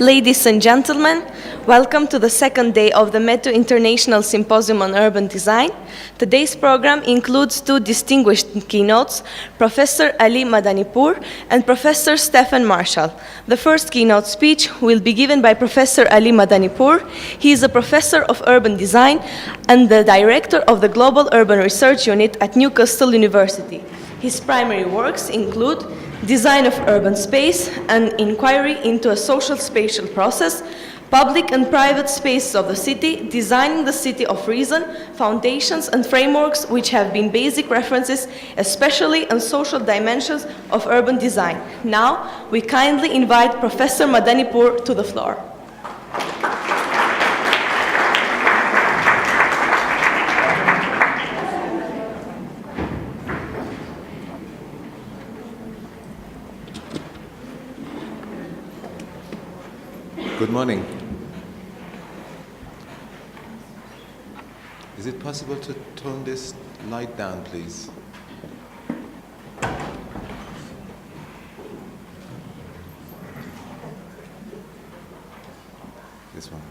Ladies and gentlemen, welcome to the second day of the METU International Symposium on Urban Design. Today's program includes two distinguished keynotes, Professor Ali Madanipour and Professor Stephen Marshall. The first keynote speech will be given by Professor Ali Madanipour. He is a professor of urban design and the director of the Global Urban Research Unit at Newcastle University. His primary works include Design of Urban Space, an inquiry into a social spatial process, public and private spaces of the city, designing the city of reason, foundations and frameworks which have been basic references, especially on social dimensions of urban design. Now, we kindly invite Professor Madanipour to the floor. Good morning. Is it possible to turn this light down, please? This one.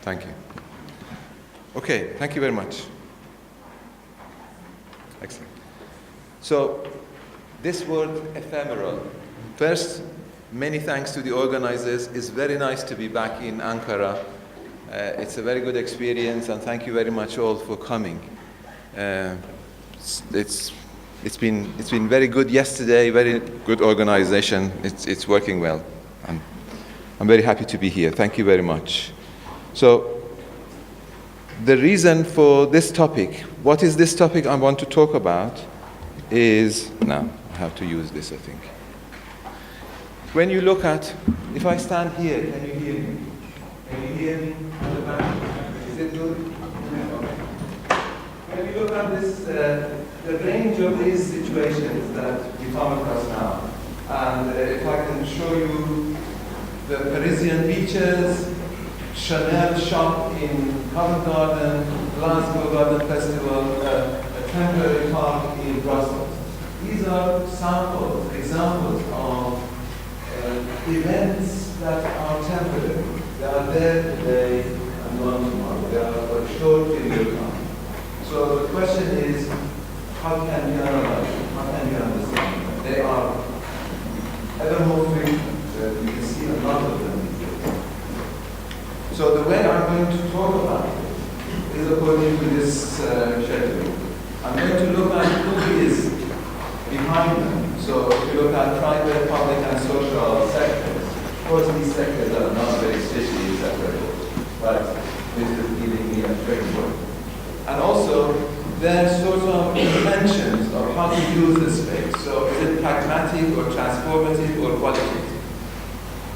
Thank you. Okay, thank you very much. Excellent. So, this word ephemeral. First, many thanks to the organizers. It's very nice to be back in Ankara. It's a very good experience, and thank you very much all for coming. It's been very good yesterday. Very good organization. It's working well. I'm very happy to be here. Thank you very much. So, the reason for this topic, what is this topic I want to talk about, is now I have to use this, I think. When you look at, if I stand here, can you hear me? Can you hear me at the back? Is it good? Okay. When you look at this, the range of these situations that we come across now, and if I can show you the Parisian beaches, Chanel shop in Covent Garden, Glasgow Garden Festival, a temporary park in Brussels. These are samples, examples of events that are temporary. They are there today and gone tomorrow. They are for a short period of time. So the question is, how can we analyze them? How can we understand them? They are ever more frequent. You can see a lot of them these days. So the way I'm going to talk about it is according to this schedule. I'm going to look at who is behind them. So if you look at private, public, and social sectors, of course these sectors are not very strictly separate, but this is giving me a framework. And also, their sort of intentions of how to use the space. So is it pragmatic or transformative or qualitative?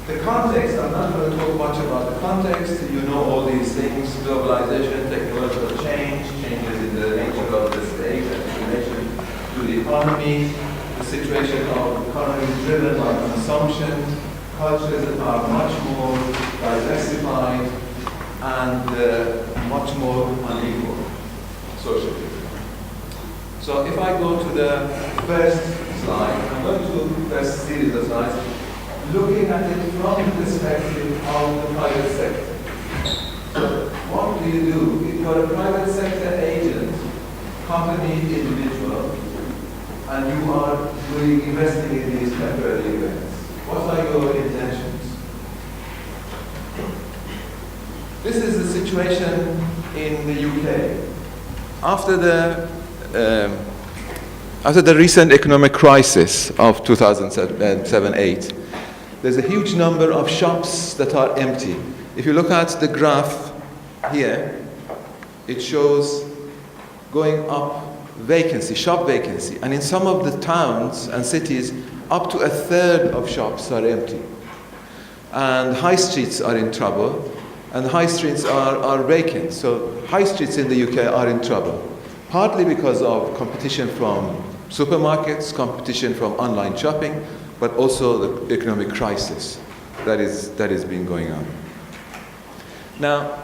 The context, I'm not going to talk much about the context. You know all these things: globalization, technological change, changes in the nature of the state and relation to the economy, the situation of economies driven by consumption, cultures that are much more diversified and much more unequal socially. So if I go to the first slide, I'm going to first series of slides, looking at it from the perspective of the private sector. So what do? If you're a private sector agent, company, individual, and you are investing in these temporary events, what are your intentions? This is the situation in the UK. After the recent economic crisis of 2007-8, there's a huge number of shops that are empty. If you look at the graph here, it shows going up vacancy, shop vacancy, and in some of the towns and cities, up to a third of shops are empty. And high streets are in trouble, and high streets are vacant. So high streets in the UK are in trouble, partly because of competition from supermarkets, competition from online shopping, but also the economic crisis that is been going on. Now,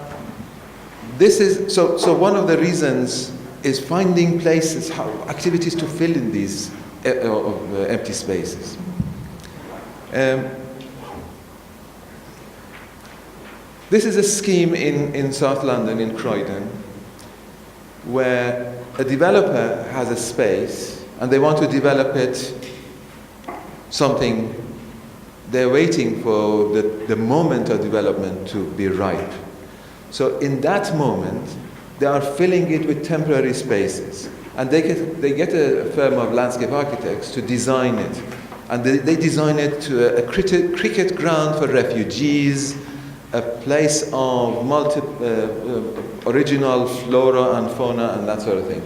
this is so one of the reasons is finding places, activities to fill in these empty spaces. This is a scheme in South London, in Croydon, where a developer has a space and they want to develop it something. They're waiting for the moment of development to be ripe. So in that moment, they are filling it with temporary spaces. And they get a firm of landscape architects to design it. And they design it to a cricket ground for refugees, a place of original flora and fauna and that sort of thing.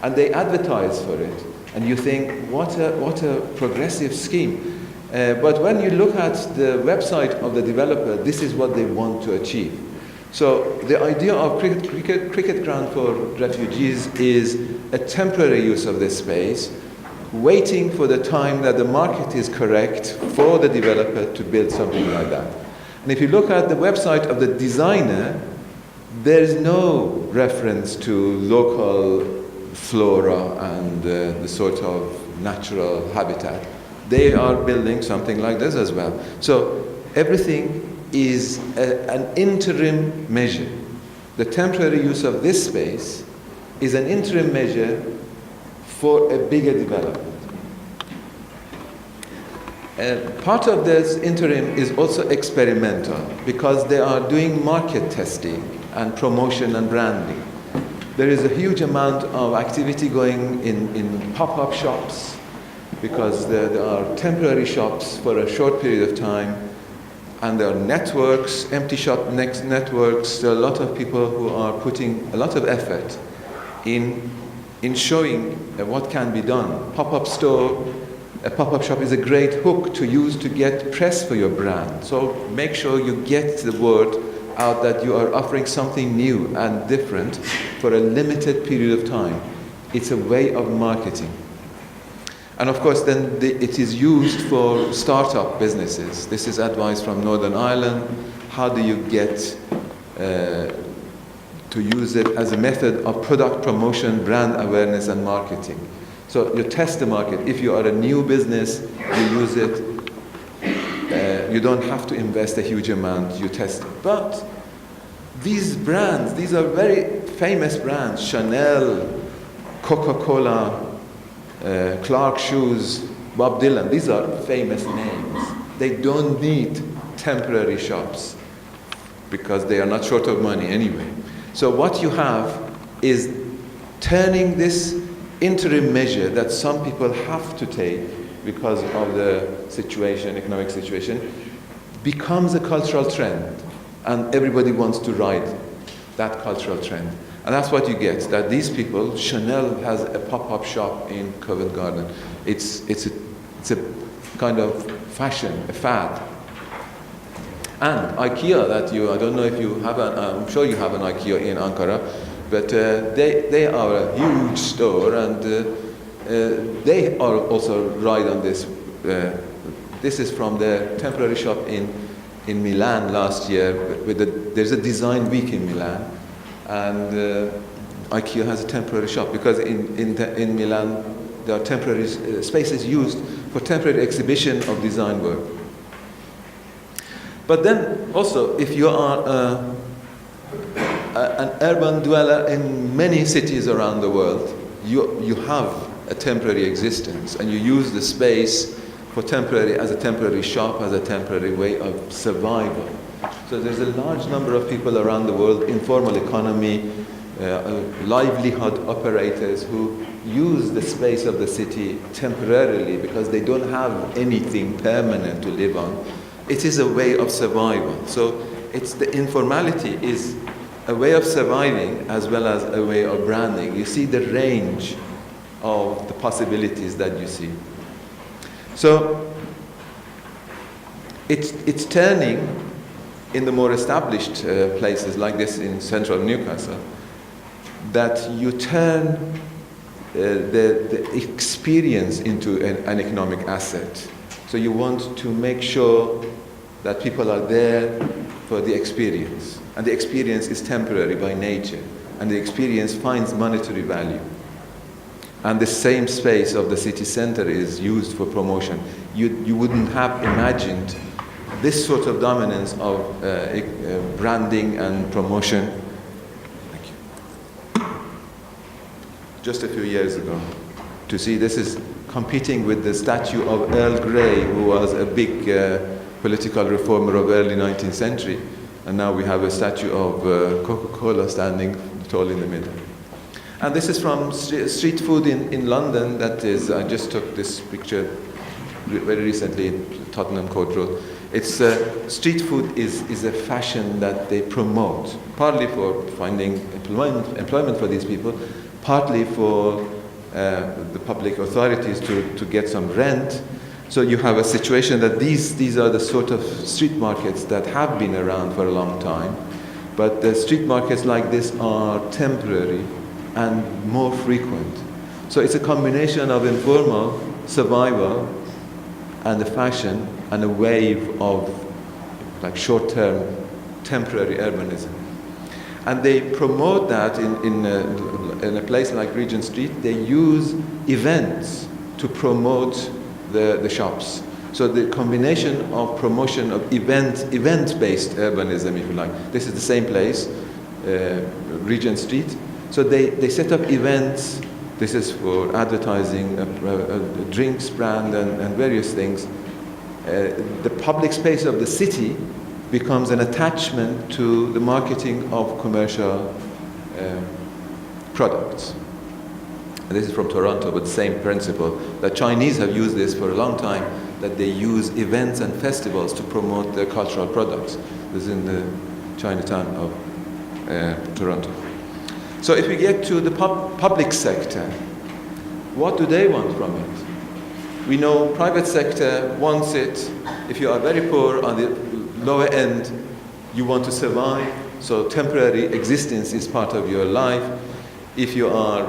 And they advertise for it. And you think, what a progressive scheme. But when you look at the website of the developer, this is what they want to achieve. So the idea of cricket ground for refugees is a temporary use of this space, waiting for the time that the market is correct for the developer to build something like that. And if you look at the website of the designer, there is no reference to local flora and the sort of natural habitat. They are building something like this as well. So everything is an interim measure. The temporary use of this space is an interim measure for a bigger development. Part of this interim is also experimental because they are doing market testing and promotion and branding. There is a huge amount of activity going in pop-up shops because there are temporary shops for a short period of time, and there are networks, empty shop networks. There are a lot of people who are putting a lot of effort in showing what can be done. Pop-up store, a pop-up shop is a great hook to use to get press for your brand. So make sure you get the word out that you are offering something new and different for a limited period of time. It's a way of marketing. And of course, then it is used for startup businesses. This is advice from Northern Ireland. How do you get to use it as a method of product promotion, brand awareness, and marketing? So you test the market. If you are a new business, you use it. You don't have to invest a huge amount. You test it. But these brands, these are very famous brands. Chanel, Coca-Cola, Clark Shoes, Bob Dylan. These are famous names. They don't need temporary shops because they are not short of money anyway. So what you have is turning this interim measure that some people have to take because of the situation, economic situation, becomes a cultural trend, and everybody wants to ride that cultural trend. And that's what you get, that these people, Chanel has a pop-up shop in Covent Garden. It's a kind of fashion, a fad. And IKEA, that I don't know if you have I'm sure you have an IKEA in Ankara, but they are a huge store, and they are also ride on this. This is from the temporary shop in Milan last year. There's a design week in Milan, and IKEA has a temporary shop because in Milan there are temporary spaces used for temporary exhibition of design work. But then also, if you are an urban dweller in many cities around the world, you have a temporary existence, and you use the space for as a temporary shop, as a temporary way of survival. So there's a large number of people around the world, informal economy, livelihood operators, who use the space of the city temporarily because they don't have anything permanent to live on. It is a way of survival. So it's the informality is a way of surviving as well as a way of branding. You see the range of the possibilities that you see. So it's turning in the more established places like this in central Newcastle, that you turn the experience into an economic asset. So you want to make sure that people are there for the experience. And the experience is temporary by nature. And the experience finds monetary value. And the same space of the city center is used for promotion. You wouldn't have imagined this sort of dominance of branding and promotion. Thank you. Just a few years ago, to see this is competing with the statue of Earl Grey, who was a big political reformer of early 19th century, and now we have a statue of Coca-Cola standing tall in the middle. And this is from street food in London. That is, I just took this picture very recently in Tottenham Court Road. It's street food is a fashion that they promote, partly for finding employment for these people, partly for the public authorities to get some rent. So you have a situation that these are the sort of street markets that have been around for a long time, but the street markets like this are temporary and more frequent. So it's a combination of informal survival and the fashion and a wave of like short-term temporary urbanism. And they promote that in a place like Regent Street. They use events to promote the shops. So the combination of promotion of event-based urbanism, if you like. This is the same place, Regent Street. So they set up events. This is for advertising a drinks brand and various things. The public space of the city becomes an attachment to the marketing of commercial products. And this is from Toronto, but the same principle. The Chinese have used this for a long time, that they use events and festivals to promote their cultural products. This is in the Chinatown of Toronto. So if we get to the public sector, what do they want from it? We know private sector wants it. If you are very poor on the lower end, you want to survive, so temporary existence is part of your life. If you are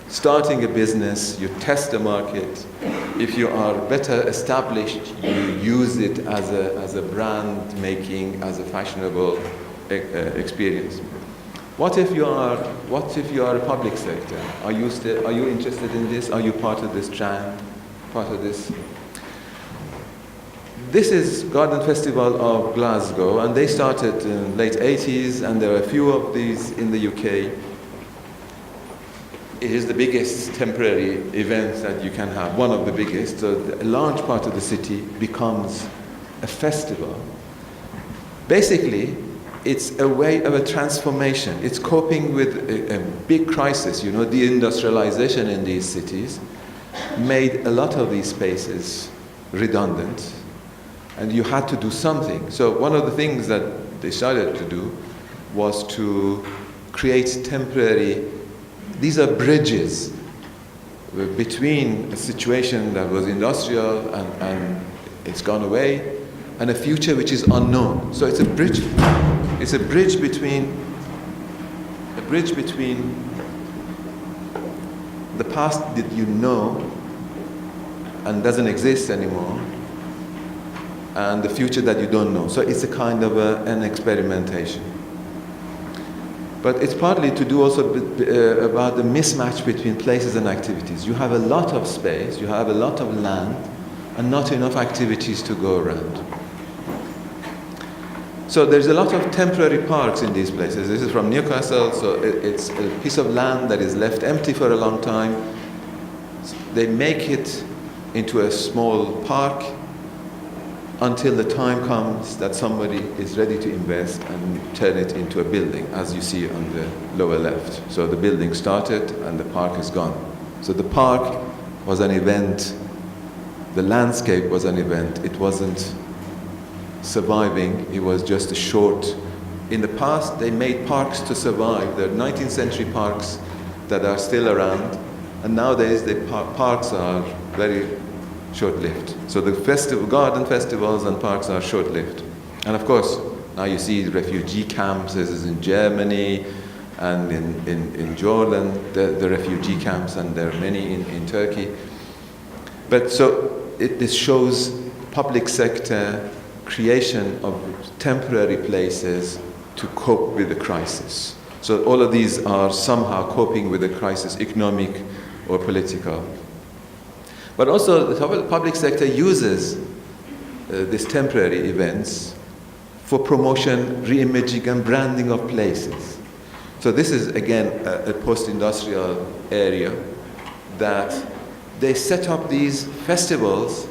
starting a business, you test the market. If you are better established, you use it as a brand making, as a fashionable experience. What if you are a public sector? Are you interested in this? Are you part of this trend? Part of this? This is Garden Festival of Glasgow, and they started in late 80s, and there are a few of these in the UK. It is the biggest temporary event that you can have, one of the biggest. So a large part of the city becomes a festival. Basically, it's a way of a transformation. It's coping with a big crisis. You know, deindustrialization in these cities made a lot of these spaces redundant, and you had to do something. So one of the things that they started to do was to create temporary, these are bridges between a situation that was industrial and it's gone away, and a future which is unknown. So it's a bridge. It's a bridge between the past that you know and doesn't exist anymore, and the future that you don't know. So it's a kind of an experimentation. But it's partly to do also about the mismatch between places and activities. You have a lot of space, you have a lot of land, and not enough activities to go around. So there's a lot of temporary parks in these places. This is from Newcastle, so it's a piece of land that is left empty for a long time. They make it into a small park until the time comes that somebody is ready to invest and turn it into a building, as you see on the lower left. So the building started and the park is gone. So the park was an event, the landscape was an event. It wasn't surviving, it was just a short. In the past, they made parks to survive. There are 19th century parks that are still around, and nowadays the parks are very short-lived. So the garden festivals and parks are short-lived. And of course, now you see refugee camps. This is in Germany and in Jordan, the refugee camps, and there are many in Turkey. But so this shows public sector creation of temporary places to cope with the crisis. So all of these are somehow coping with the crisis, economic or political. But also the public sector uses these temporary events for promotion, re-imaging, and branding of places. So this is, again, a post-industrial area that they set up these festivals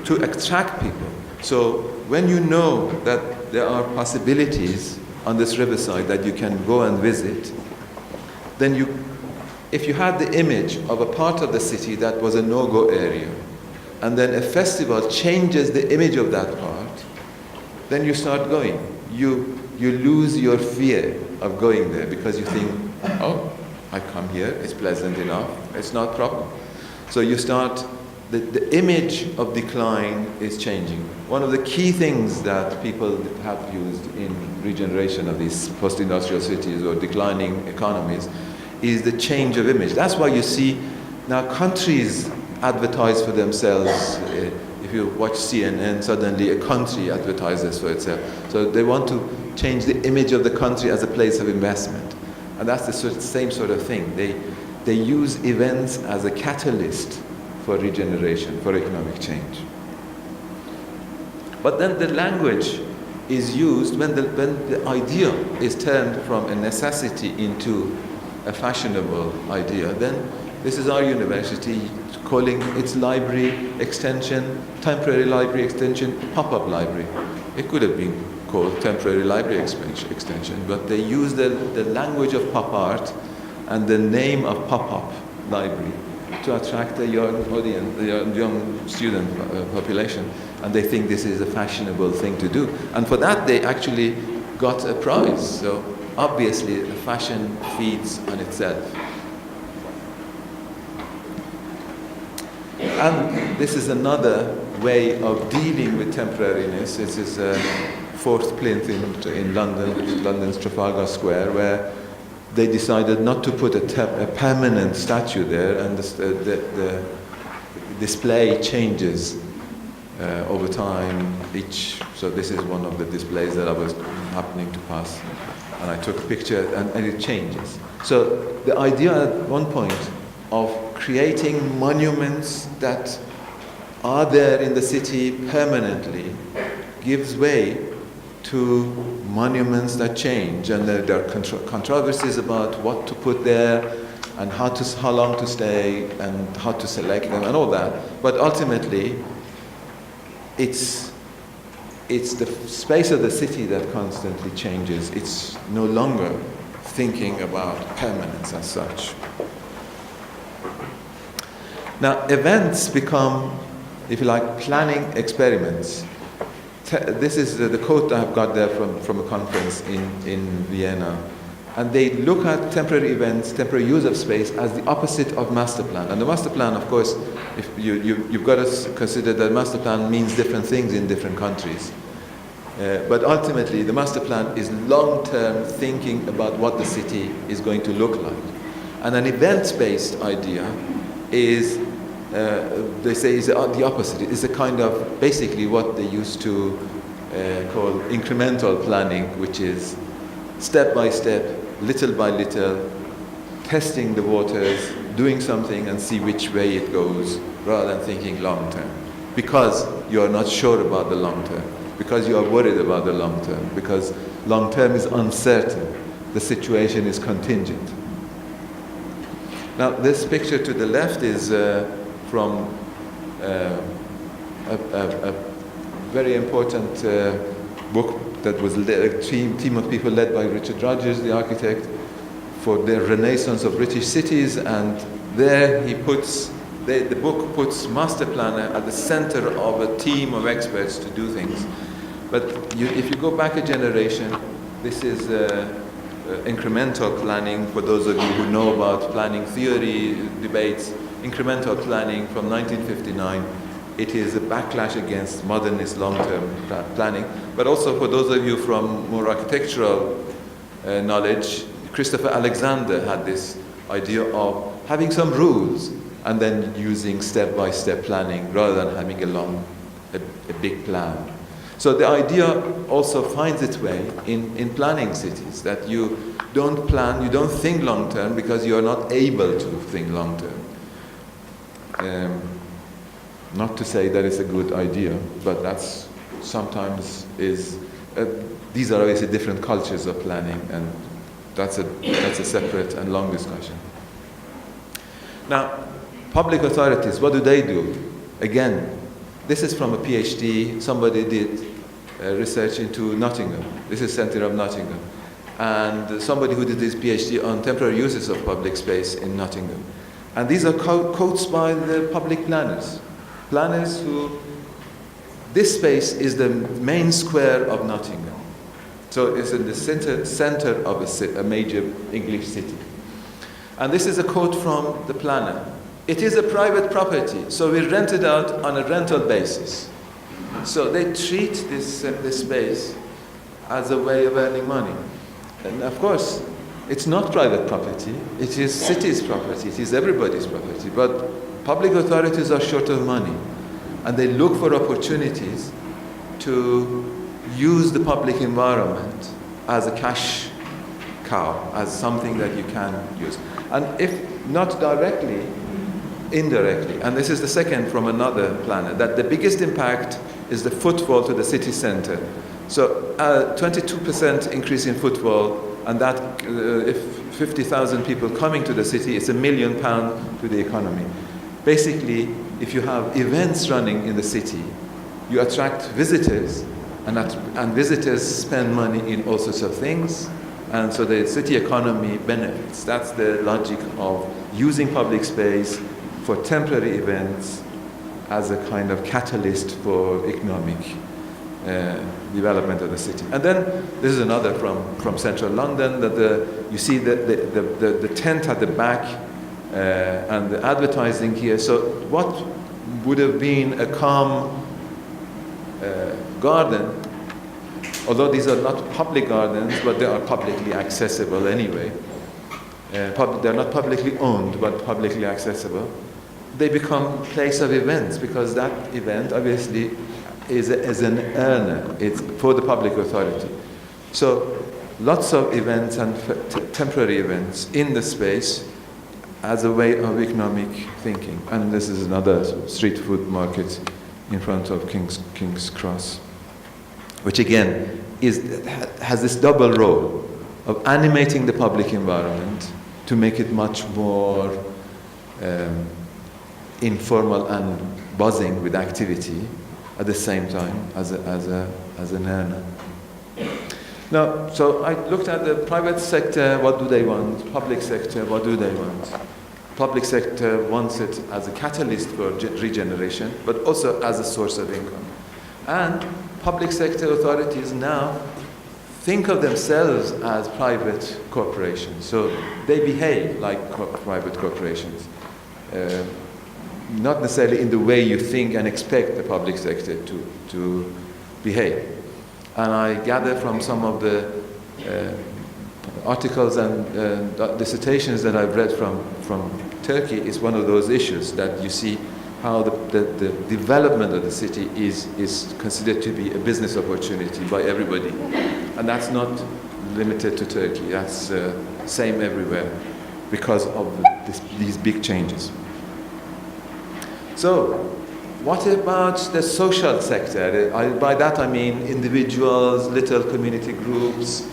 to attract people. So when you know that there are possibilities on this riverside that you can go and visit, then if you had the image of a part of the city that was a no-go area, and then a festival changes the image of that part, then you start going. You lose your fear of going there because you think, oh, I come here, it's pleasant enough, it's not a problem. So you start, the image of decline is changing. One of the key things that people have used in regeneration of these post-industrial cities or declining economies is the change of image. That's why you see now countries advertise for themselves. If you watch CNN, suddenly a country advertises for itself. So they want to change the image of the country as a place of investment. And that's the same sort of thing. They use events as a catalyst for regeneration, for economic change. But then the language is used when the idea is turned from a necessity into a fashionable idea. Then this is our university calling its library extension, temporary library extension, pop-up library. It could have been called temporary library extension, but they use the language of pop art and the name of pop-up library to attract a young audience, the young student population, and they think this is a fashionable thing to do. And for that, they actually got a prize. So obviously, the fashion feeds on itself. And this is another way of dealing with temporariness. This is Fourth Plinth in London, which is London's Trafalgar Square, where they decided not to put a permanent statue there, and the display changes over time. So this is one of the displays that I was happening to pass, and I took a picture, and it changes. So the idea at one point of creating monuments that are there in the city permanently gives way to monuments that change, and there are controversies about what to put there and how long to stay and how to select them and all that. But ultimately, it's the space of the city that constantly changes. It's no longer thinking about permanence as such. Now, events become, if you like, planning experiments. This is the quote I've got there from a conference in Vienna. And they look at temporary events, temporary use of space, as the opposite of master plan. And the master plan, of course, if you've got to consider that master plan means different things in different countries. But ultimately, the master plan is long-term thinking about what the city is going to look like. And an events-based idea is, they say, is the opposite. It's a kind of basically what they used to call incremental planning, which is step by step, little by little, testing the waters, doing something and see which way it goes, rather than thinking long term. Because you are not sure about the long term, because you are worried about the long term, because long term is uncertain, the situation is contingent. Now, this picture to the left is from a very important book that was a team of people led by Richard Rogers, the architect, for the renaissance of British cities. And there he puts, the book puts master planner at the center of a team of experts to do things. But if you go back a generation, this is incremental planning. For those of you who know about planning theory debates, incremental planning from 1959, it is a backlash against modernist long-term planning. But also for those of you from more architectural knowledge, Christopher Alexander had this idea of having some rules and then using step-by-step planning rather than having a big plan. So the idea also finds its way in planning cities, that you don't plan, you don't think long-term because you are not able to think long-term. Not to say that it's a good idea, but that's sometimes is, these are obviously different cultures of planning, and that's a separate and long discussion. Now, public authorities, what do they do? Again, this is from a PhD. Somebody did research into Nottingham. This is center of Nottingham. And somebody who did his PhD on temporary uses of public space in Nottingham. And these are quotes by the public planners. Planners who, this space is the main square of Nottingham. So it's in the center of a major English city. And this is a quote from the planner. It is a private property, so we rent it out on a rental basis. So they treat this space as a way of earning money. And of course, it's not private property, it is city's property, it is everybody's property. But public authorities are short of money, and they look for opportunities to use the public environment as a cash cow, as something that you can use. And if not directly, indirectly. And this is the second from another planner, that the biggest impact is the footfall to the city center. So 22% increase in footfall, and that if 50,000 people coming to the city, it's £1 million to the economy. Basically, if you have events running in the city, you attract visitors, and visitors spend money in all sorts of things, and so the city economy benefits. That's the logic of using public space for temporary events as a kind of catalyst for economic development of the city. And then this is another from central London, that you see the tent at the back and the advertising here. So what would have been a calm garden, although these are not public gardens, but they are publicly accessible anyway. They're not publicly owned, but publicly accessible. They become place of events, because that event obviously is an earner. It's for the public authority. So lots of events and temporary events in the space as a way of economic thinking. And this is another street food market in front of King's Cross, which again has this double role of animating the public environment to make it much more informal and buzzing with activity at the same time as an earner. Now, so I looked at the private sector, what do they want? Public sector, what do they want? Public sector wants it as a catalyst for regeneration, but also as a source of income. And public sector authorities now think of themselves as private corporations. So they behave like private corporations. Not necessarily in the way you think and expect the public sector to behave. And I gather from some of the articles and dissertations that I've read from Turkey, is one of those issues that you see how the development of the city is considered to be a business opportunity by everybody. And that's not limited to Turkey, that's same everywhere because of these big changes. So, what about the social sector? By that I mean individuals, little community groups,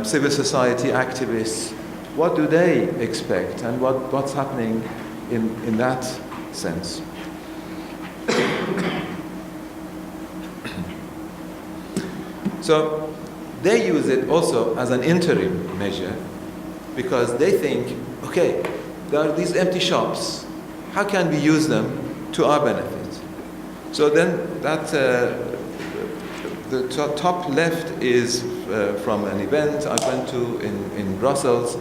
civil society activists. What do they expect, and what's happening in that sense? So, they use it also as an interim measure, because they think, okay, there are these empty shops. How can we use them to our benefit? So then the top left is from an event I went to in Brussels.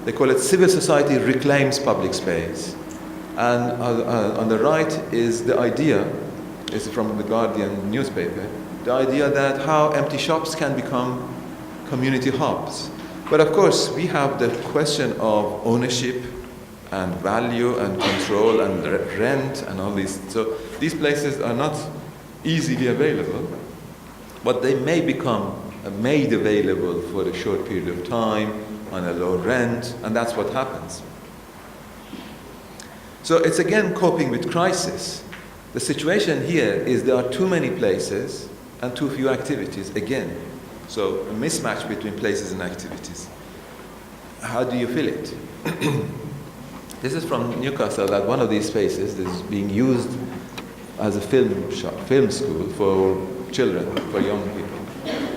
They call it Civil Society Reclaims Public Space. And on the right is the idea, it's from the Guardian newspaper, the idea that how empty shops can become community hubs. But of course, we have the question of ownership and value and control and rent and all these. So these places are not easily available, but they may become made available for a short period of time on a low rent, and that's what happens. So it's again coping with crisis. The situation here is there are too many places and too few activities again. So a mismatch between places and activities. How do you fill it? This is from Newcastle, that one of these spaces is being used as a film school for children, for young people.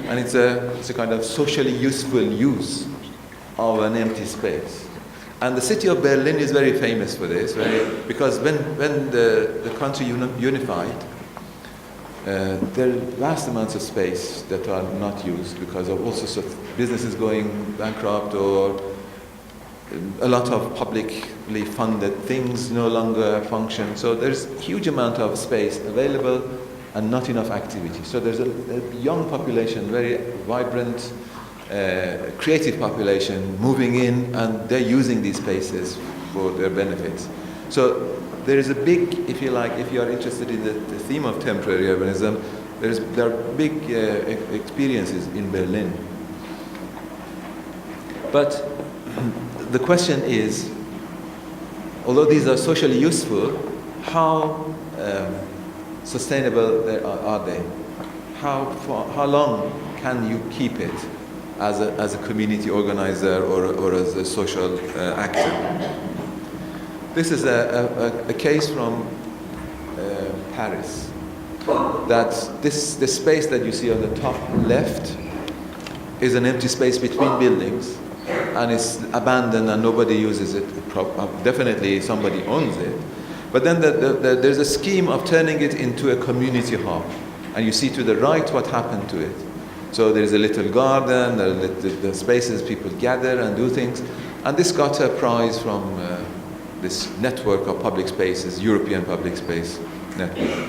And it's a kind of socially useful use of an empty space. And the city of Berlin is very famous for this, because when the country unified, there are vast amounts of space that are not used because of all sorts of businesses going bankrupt, or a lot of publicly funded things no longer function. So there's a huge amount of space available and not enough activity. So there's a young population, very vibrant, creative population moving in, and they're using these spaces for their benefits. So there is a big, if you like, if you are interested in the theme of temporary urbanism, there are big experiences in Berlin. But the question is, although these are socially useful, how sustainable are they? How long can you keep it as a community organizer or as a social actor? This is a case from Paris. That the space that you see on the top left is an empty space between buildings, and it's abandoned and nobody uses it. Definitely somebody owns it. But then there's a scheme of turning it into a community hub. And you see to the right what happened to it. So there's a little garden, the spaces people gather and do things. And this got a prize from this network of public spaces, European Public Space Network.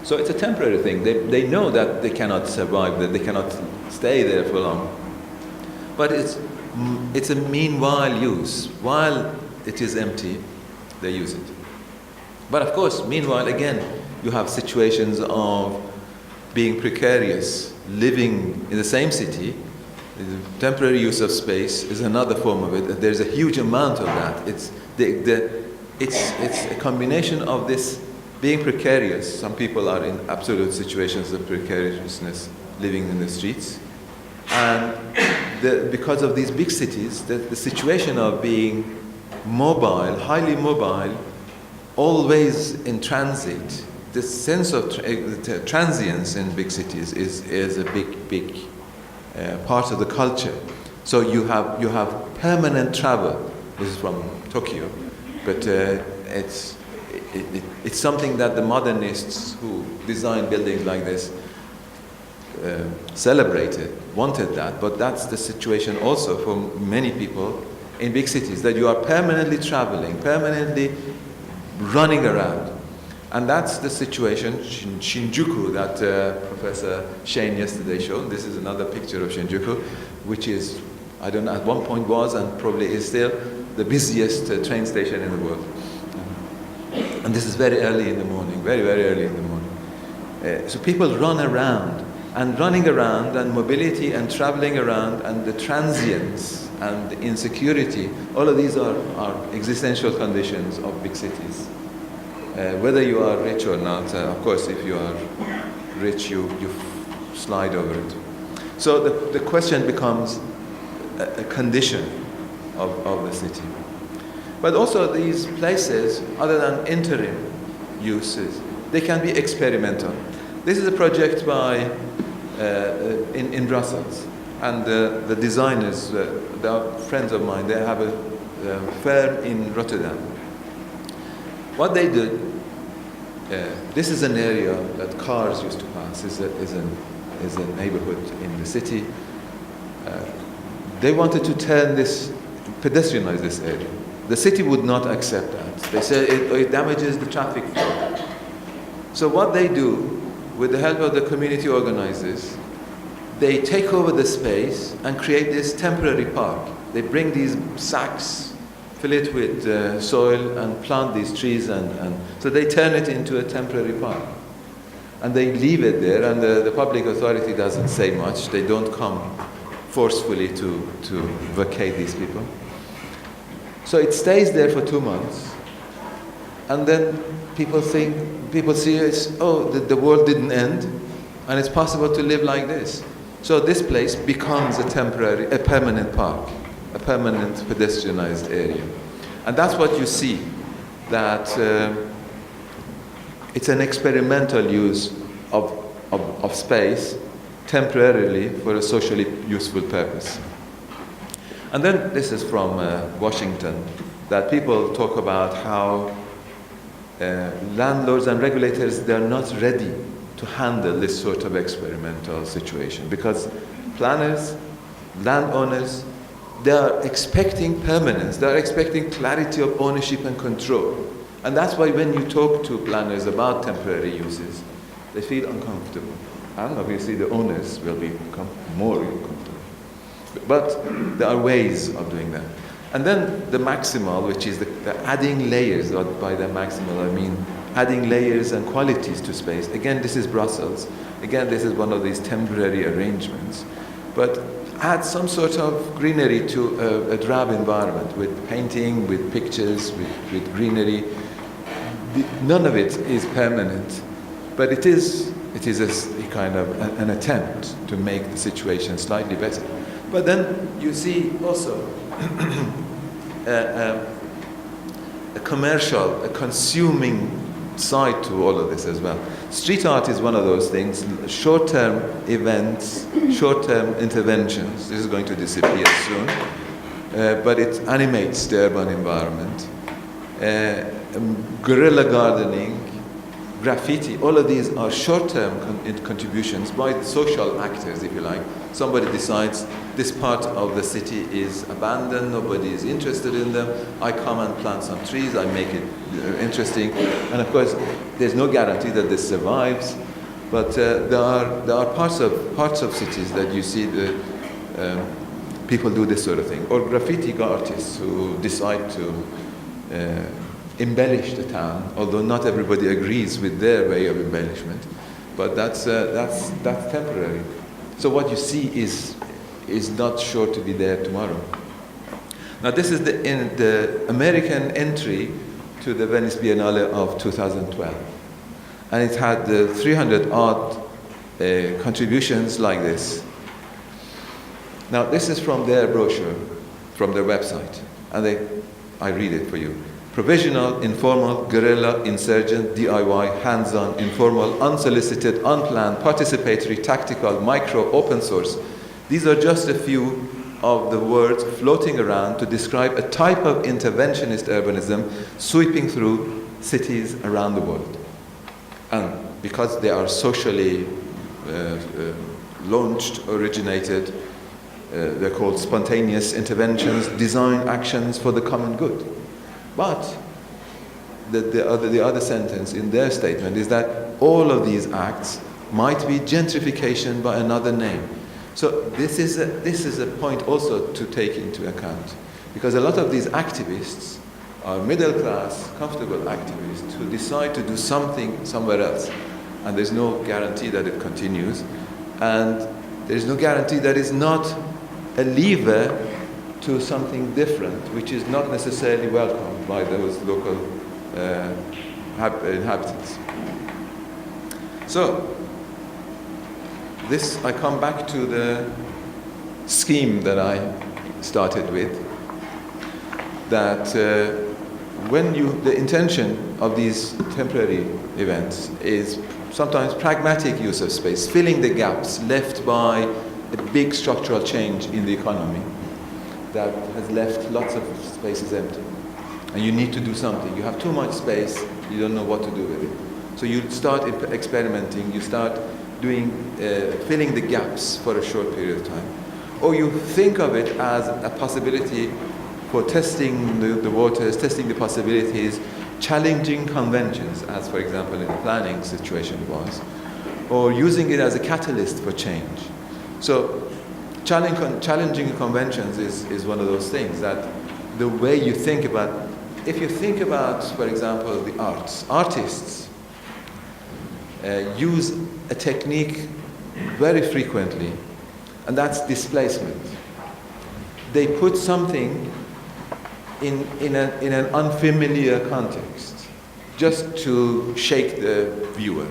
So it's a temporary thing. They know that they cannot survive, that they cannot stay there for long. But it's a meanwhile use. While it is empty, they use it. But of course, meanwhile, again, you have situations of being precarious, living in the same city. The temporary use of space is another form of it. There's a huge amount of that. It's a combination of this being precarious. Some people are in absolute situations of precariousness, living in the streets. And because of these big cities, the situation of being mobile, highly mobile, always in transit, this sense of transience in big cities is a big part of the culture. So you have permanent travel. This is from Tokyo, but it's something that the modernists who designed buildings like this celebrated, wanted that. But that's the situation also for many people in big cities, that you are permanently traveling, permanently running around. And that's the situation in Shinjuku that Professor Shane yesterday showed. This is another picture of Shinjuku, which is, I don't know, at one point was and probably is still the busiest train station in the world. And this is very early in the morning, very, very early in the morning. So people run around, and running around, and mobility, and traveling around, and the transience, and the insecurity, all of these are existential conditions of big cities. Whether you are rich or not, of course, if you are rich, you slide over it. So the question becomes a condition of the city. But also these places, other than interim uses, they can be experimental. This is a project in Brussels, and the designers, they are friends of mine. They have a firm in Rotterdam. What they did, this is an area that cars used to pass, is a neighborhood in the city. They wanted to pedestrianize this area. The city would not accept that. They said it damages the traffic flow. So what they do, with the help of the community organizers, they take over the space and create this temporary park. They bring these sacks, fill it with soil, and plant these trees, and so they turn it into a temporary park. And they leave it there, and the public authority doesn't say much. They don't come forcefully to vacate these people. So it stays there for 2 months, and then people see it's, oh, the world didn't end, and it's possible to live like this. So this place becomes a permanent park, a permanent pedestrianized area. And that's what you see, that it's an experimental use of space temporarily for a socially useful purpose. And then this is from Washington, that people talk about how landlords and regulators, they're not ready to handle this sort of experimental situation, because planners, landowners, they are expecting permanence, they are expecting clarity of ownership and control. And that's why when you talk to planners about temporary uses, they feel uncomfortable. And obviously the owners will become more uncomfortable. But there are ways of doing that. And then the maximal, which is the adding layers, or by the maximal I mean adding layers and qualities to space. Again, this is Brussels. Again, this is one of these temporary arrangements. But add some sort of greenery to a drab environment, with painting, with pictures, with greenery. None of it is permanent, but it is a kind of an attempt to make the situation slightly better. But then you see also a commercial, a consuming side to all of this as well. Street art is one of those things, short-term events, short-term interventions. This is going to disappear soon, but it animates the urban environment. Guerrilla gardening, graffiti, all of these are short-term contributions by the social actors, if you like. Somebody decides this part of the city is abandoned, nobody is interested in them. I come and plant some trees, I make it interesting. And of course, there's no guarantee that this survives, but there are parts of cities that you see the people do this sort of thing. Or graffiti artists who decide to embellish the town, although not everybody agrees with their way of embellishment, but that's temporary. So what you see is not sure to be there tomorrow. Now this is the American entry to the Venice Biennale of 2012, and it had 300 odd contributions like this. Now this is from their brochure, from their website, and I read it for you. Provisional, informal, guerrilla, insurgent, DIY, hands-on, informal, unsolicited, unplanned, participatory, tactical, micro, open source. These are just a few of the words floating around to describe a type of interventionist urbanism sweeping through cities around the world. And because they are socially launched, originated, they're called spontaneous interventions, design actions for the common good. But the other sentence in their statement is that all of these acts might be gentrification by another name. So this is a point also to take into account, because a lot of these activists are middle class, comfortable activists who decide to do something somewhere else, and there's no guarantee that it continues, and there's no guarantee that it's not a lever to something different, which is not necessarily welcomed by those local inhabitants. So, I come back to the scheme that I started with, that the intention of these temporary events is sometimes pragmatic use of space, filling the gaps left by a big structural change in the economy that has left lots of spaces empty. And you need to do something. You have too much space, you don't know what to do with it. So you start experimenting, you start doing, filling the gaps for a short period of time. Or you think of it as a possibility for testing the waters, testing the possibilities, challenging conventions, as for example in the planning situation was, or using it as a catalyst for change. So challenging conventions is one of those things, that the way you think about, if you think about, for example, the artists use a technique very frequently, and that's displacement. They put something in an unfamiliar context. just to shake the viewer.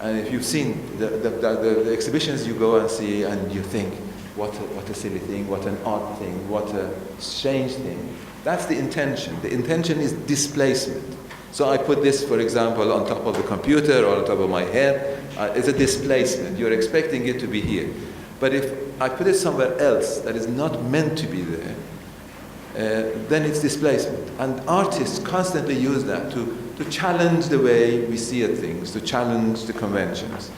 And if you've seen the exhibitions, you go and see and you think, what a silly thing, what an odd thing, what a strange thing. That's the intention. The intention is displacement. So I put this, for example, on top of the computer or on top of my head. It's a displacement. You're expecting it to be here. But if I put it somewhere else that is not meant to be there, then it's displacement. And artists constantly use that to challenge the way we see things, to challenge the conventions.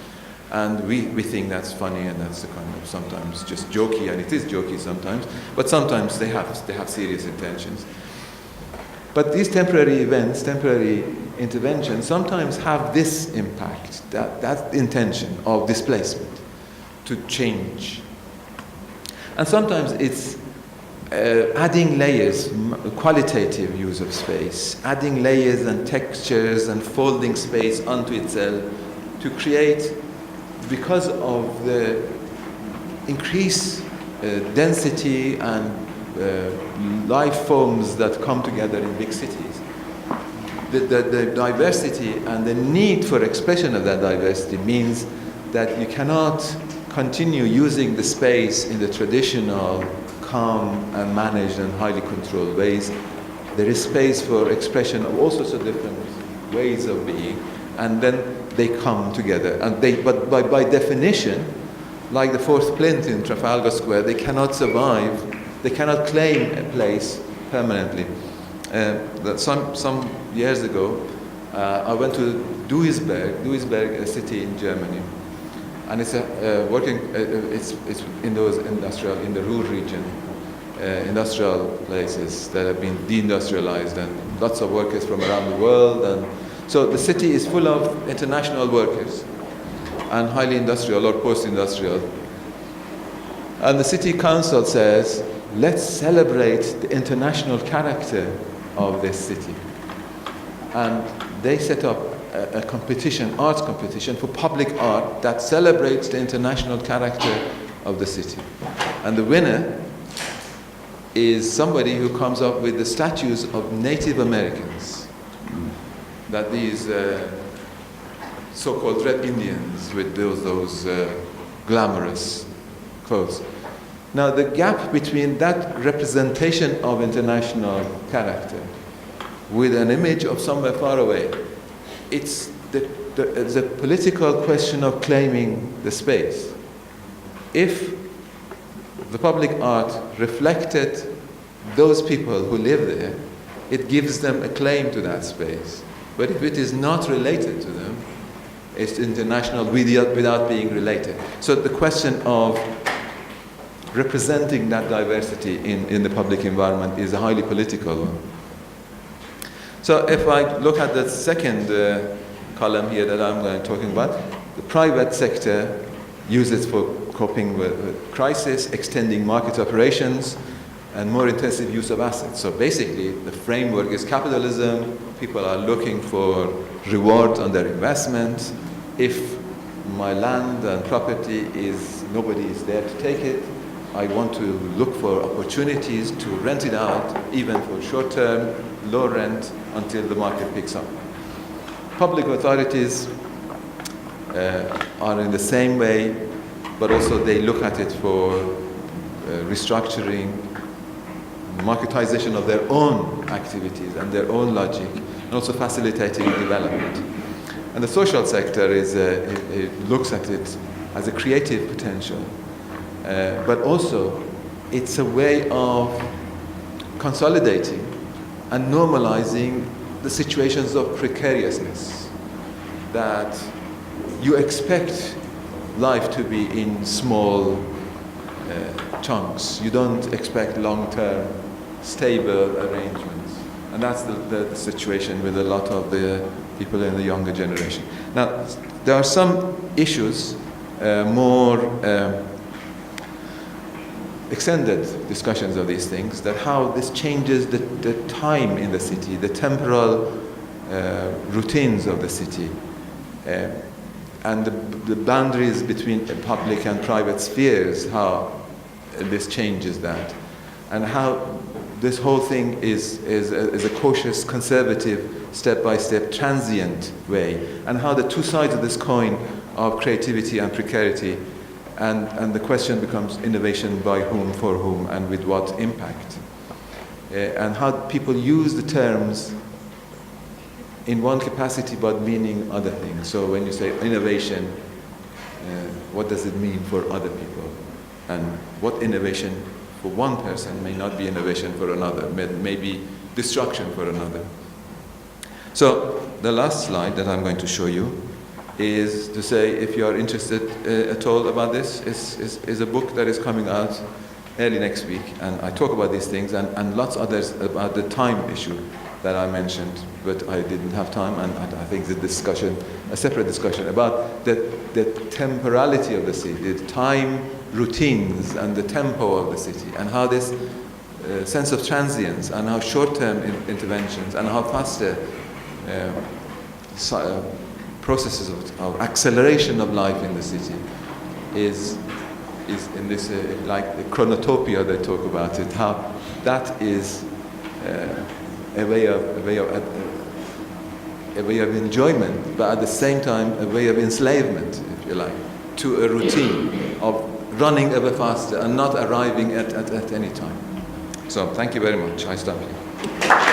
And we think that's funny, and that's the kind of sometimes just jokey, and it is jokey sometimes, but sometimes they have serious intentions. But these temporary events, temporary interventions, sometimes have this impact, that intention of displacement, to change. And sometimes it's adding layers, qualitative use of space, adding layers and textures and folding space onto itself to create, because of the increased density and life forms that come together in big cities. The diversity and the need for expression of that diversity means that you cannot continue using the space in the traditional calm and managed and highly controlled ways. There is space for expression of all sorts of different ways of being, and then they come together. And but by definition, like the fourth plinth in Trafalgar Square, they cannot survive, they cannot claim a place permanently. Some years ago, I went to Duisburg, a city in Germany. And it's it's in the Ruhr region, industrial places that have been deindustrialized, and lots of workers from around the world. And so the city is full of international workers and highly industrial or post-industrial. And the city council says, let's celebrate the international character of this city. And they set up a competition, arts competition for public art that celebrates the international character of the city. And the winner is somebody who comes up with the statues of Native Americans, that these so-called Red Indians with those glamorous clothes. Now the gap between that representation of international character with an image of somewhere far away, it's the political question of claiming the space. If the public art reflected those people who live there, it gives them a claim to that space. But if it is not related to them, it's international without being related. So the question of representing that diversity in the public environment is a highly political one. So if I look at the second column here that I'm going to talking about, the private sector uses for coping with crisis, extending market operations, and more intensive use of assets. So basically, the framework is capitalism. People are looking for reward on their investment. If my land and property nobody is there to take it, I want to look for opportunities to rent it out, even for short-term, low rent, until the market picks up. Public authorities are in the same way, but also they look at it for restructuring, marketization of their own activities and their own logic, and also facilitating development. And the social sector it looks at it as a creative potential, but also it's a way of consolidating and normalizing the situations of precariousness, that you expect life to be in small chunks. You don't expect long-term, stable arrangements. And that's the situation with a lot of the people in the younger generation. Now, there are some issues, more extended discussions of these things, that how this changes the time in the city, the temporal routines of the city, and the boundaries between public and private spheres, how this changes that, and how this whole thing is a cautious, conservative, step-by-step, transient way, and how the two sides of this coin of creativity and precarity, and the question becomes innovation by whom, for whom, and with what impact. And how people use the terms in one capacity but meaning other things. So when you say innovation, what does it mean for other people? And what innovation for one person may not be innovation for another, may be destruction for another. So the last slide that I'm going to show you is to say, if you are interested at all about this, is a book that is coming out early next week, and I talk about these things and lots others about the time issue that I mentioned, but I didn't have time, and I think the discussion, a separate discussion about the temporality of the city, the time routines and the tempo of the city, and how this sense of transience and how short-term interventions and how faster processes of acceleration of life in the city is in this like the chronotopia they talk about it, how that is a way of enjoyment, but at the same time a way of enslavement, if you like, to a routine of running ever faster and not arriving at any time. So thank you very much. I stop here.